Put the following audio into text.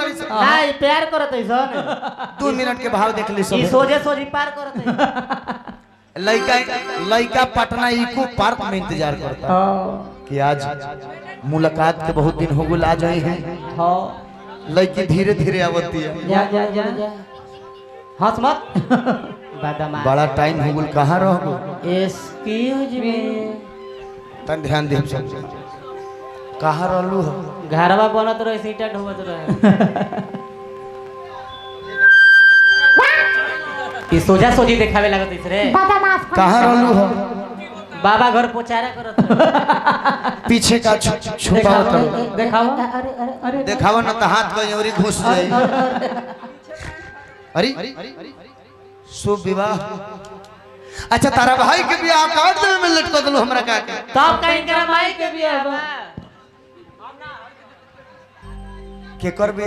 नहीं प्यार करत है सन 2 मिनट के भाव देख ली ई सब सोजे सोजी पार करत है लड़का लड़का पटना इको पार्क में इंतजार करता कि आज मुलाकात के बहुत दिन हो गए आ जाए हैं हां लड़की धीरे धीरे आवती है जा हंस मत बदमाश बड़ा टाइम हो गए कहाँ रह गए एक्सक्यूज मी तन ध्यान दे सब कहाँ रहलू हो घरवा बनत रहे सीटा ढोवत रहे ई सोजा सोजी देखावे लागत इस रे कहाँ रहलू हो बाबा घर पोचारा करत रहे पीछे का छुपा करो देखाओ अरे अरे अरे देखावा ना तो हाथ कहीं और घुस जाए अरे शुभ विवाह अच्छा तारा भाई के बियाह काट दे में लटका दलो हमरा का के तब कहीं करा माई के बियाह बा के कर बियाह